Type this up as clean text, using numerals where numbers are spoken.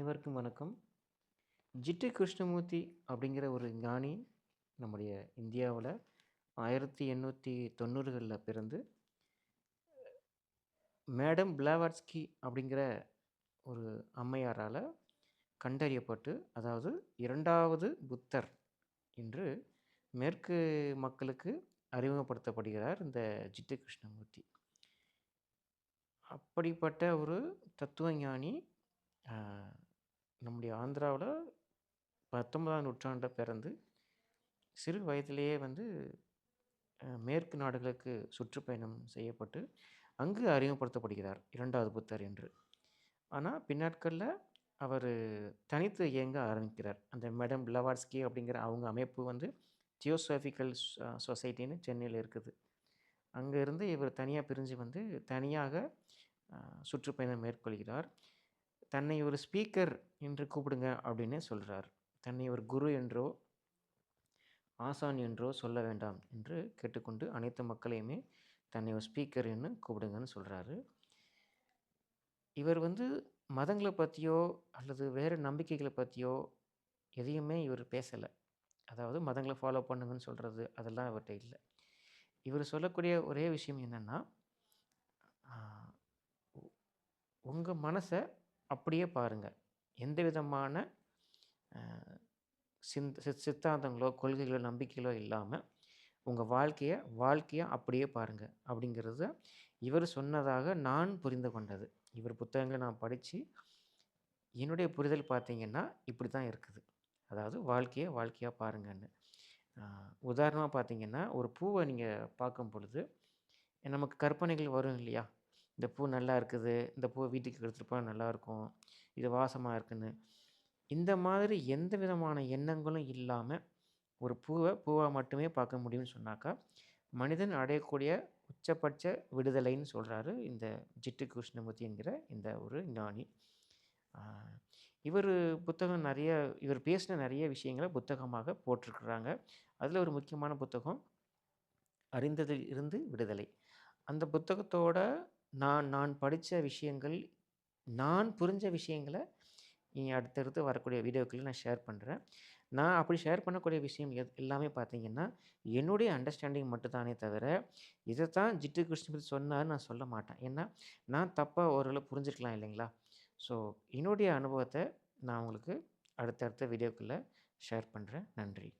அனைவருக்கும் வணக்கம். ஜிட்டு கிருஷ்ணமூர்த்தி அப்படிங்கிற ஒரு ஞானி நம்முடைய இந்தியாவுல 1890களில் பிறந்து, மேடம் பிளாவட்ஸ்கி அப்படிங்கிற ஒரு அம்மையாரால கண்டறியப்பட்டு, அதாவது 2வது புத்தர் என்று மேற்கு மக்களுக்கு அறிமுகப்படுத்தப்படுகிறார் இந்த ஜிட்டு கிருஷ்ணமூர்த்தி. அப்படிப்பட்ட ஒரு தத்துவ ஞானி அ நம்முடைய ஆந்திராவுல 19ஆம் நூற்றாண்டுல பிறந்து, சிறு வயதிலேயே மேற்கு நாடுகளுக்கு சுற்றுப்பயணம் செய்யப்பட்டு, அங்கு அறிமுகப்படுத்தப்படுகிறார் 2வது புத்தர் என்று. ஆனா, பின்னாட்கள்ல அவரு தனித்து இயங்க ஆரம்பிக்கிறார். அந்த மேடம் பிளவாட்ஸ்கி அப்படிங்கிற அவங்க அமைப்பு தியோசாபிக்கல் சொசைட்டின்னு சென்னையில இருக்குது. அங்க இருந்து இவர் தனியா பிரிஞ்சு தனியாக அ சுற்றுப்பயணம் மேற்கொள்கிறார். தன்னை ஒரு ஸ்பீக்கர் என்று கூப்பிடுங்க அப்படின்னு சொல்றார். தன்னை ஒரு குரு என்றோ, ஆசான் என்றோ சொல்ல வேண்டாம் என்று கேட்டுக்கொண்டு, அனைத்து மக்களையுமே தன்னை ஒரு ஸ்பீக்கர் என்று கூப்பிடுங்கன்னு சொல்றாரு. இவர் மதங்கள பத்தியோ, அல்லது வேற நம்பிக்கைகள பத்தியோ எதையுமே இவர் பேசல. அதாவது மதங்கள ஃபாலோ பண்ணுங்கன்னு சொல்றது, அதெல்லாம் அவர்ட்ட இல்ல. இவர் சொல்லக்கூடிய ஒரே விஷயம் என்னன்னா, ஆ உங்க மனச அப்படியே பாருங்க. எந்த விதமான அ சித்தாந்தங்களோ, கொள்கைகளோ, நம்பிக்கைகளோ இல்லாம, உங்க வாழ்க்கையா அப்படியே பாருங்க. அப்படிங்கிறது இவர் சொன்னதாக நான் புரிந்து கொண்டது. இவர் புத்தகங்கள நான் படிச்சு, என்னுடைய புரிதல் பார்த்தீங்கன்னா, இப்படி தான் இருக்குது. அதாவது வாழ்க்கையா பாருங்கன்னு. அ உதாரணமா பார்த்தீங்கன்னா, ஒரு பூவ நீங்க பார்க்கும் பொழுது, நமக்கு கற்பனைகள் வரும் இல்லையா? இந்த பூ நல்லா இருக்குது. இந்த பூவ வீட்டுக்கு எடுத்துட்டு போனா நல்லாயிருக்கும். இது வாசமா இருக்குன்னு. இந்த மாதிரி எந்த விதமான எண்ணங்களும் இல்லாம, ஒரு பூவா மட்டுமே பார்க்க முடியும்னு சொன்னாக்கா, மனிதன் அடையக்கூடிய உச்சபட்ச விடுதலைன்னு சொல்றாரு இந்த ஜிட்டு கிருஷ்ணமூர்த்தி என்கிற இந்த ஒரு ஞானி. ஆ இவரு புத்தகம் நெறைய இவர் பேசின நெறைய விஷயங்கள புத்தகமாக போட்டிருக்கிறாங்க. அதில ஒரு முக்கியமான புத்தகம், அறிந்ததில் இருந்து விடுதலை. அந்த புத்தகத்தோட நான் நான் படிச்ச விஷயங்கள், நான் புரிஞ்ச விஷயங்கள இனி அடுத்தடுத்து வரக்கூடிய வீடியோக்கள்ல நான் ஷேர் பண்றேன். நான் அப்படி ஷேர் பண்ணக்கூடிய விஷயம் எல்லாமே பார்த்தீங்கன்னா, என்னுடைய அண்டர்ஸ்டாண்டிங் மட்டும் தானே தவிர, இதத்தான் ஜிட்டு கிருஷ்ணமூர்த்தி சொன்னாருன்னு நான் சொல்ல மாட்டேன். ஏன்னா, நான் தப்பா ஓரளவு புரிஞ்சிருக்கலாம் இல்லைங்களா? ஸோ, என்னுடைய அனுபவத்த நான் உங்களுக்கு அடுத்தடுத்த வீடியோக்குள்ள ஷேர் பண்றேன். நன்றி.